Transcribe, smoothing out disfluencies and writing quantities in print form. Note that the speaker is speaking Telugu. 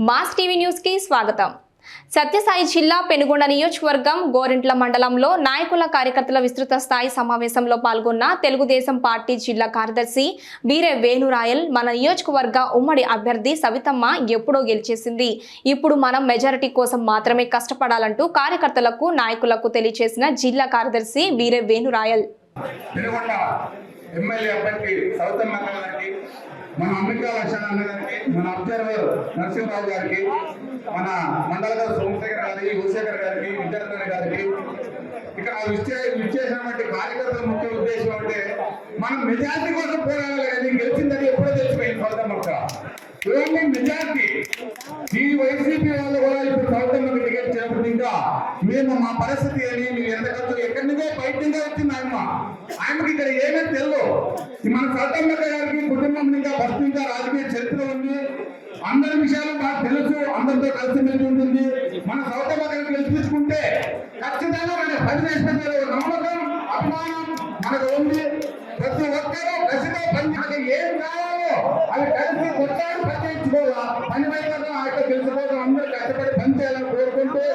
మాస్ టీవీ న్యూస్ కి స్వాగతం. సత్యసాయి జిల్లా పెనుగొండ నియోజకవర్గం గోరింట్ల మండలంలో నాయకుల కార్యకర్తల విస్తృత స్థాయి సమావేశంలో పాల్గొన్న తెలుగుదేశం పార్టీ జిల్లా కార్యదర్శి వీరే వేణురాయల్ మన నియోజకవర్గ ఉమ్మడి అభ్యర్థి సవితమ్మ ఎప్పుడో గెలిచేసింది, ఇప్పుడు మనం మెజారిటీ కోసం మాత్రమే కష్టపడాలంటూ కార్యకర్తలకు నాయకులకు తెలియజేసిన జిల్లా కార్యదర్శి వీరే వేణురాయల్. మన అంబికా లక్ష్మణ అన్న గారికి, మన అబ్జర్వర్ నరసింహరావు గారికి, మన మండల సోమశేఖర్ గారికి, యువశేఖర్ గారికి, విద్యార్థి గారికి, ఇక్కడ విచ్చేసినటువంటి కార్యకర్తల ముఖ్య ఉద్దేశం అంటే మనం మెజార్టీ కోసం పోరాడాలి కానీ గెలిచిందని ఎప్పుడో తెలిసిపోయింది సౌతమ్మక్క. ఇవన్నీ మెజార్టీ. ఈ వైసీపీ వాళ్ళు కూడా ఇప్పుడు సౌతమ్మకి టికెట్ చేపట్టి ఇంకా మేము మా పరిస్థితి అని మీరు ఎంత ఖర్చు ఎక్కడి నుంచో బయట నుంచే వచ్చింది ఆయనకి ఇక్కడ ఏమీ తెలియదు. మన సౌతమ్మక్క గారికి కుటుంబం ఇంకా ఫస్ట్ ఇంకా రాజకీయ చరిత్ర ఉంది, అందరి విషయాలు మాకు తెలుసు, అందరితో కలిసిమెలిసి ఉంటుంది. మన సౌతమ్మక్క గారికి గెలిపించుకుంటే ఖచ్చితంగా మన పనిచేసే నమ్మకం అభిమానం మనకు ఉంది. ప్రతి ఒక్కరూ కసిగా పని ఏం కావాలో అవి కలిసి కొట్టాడు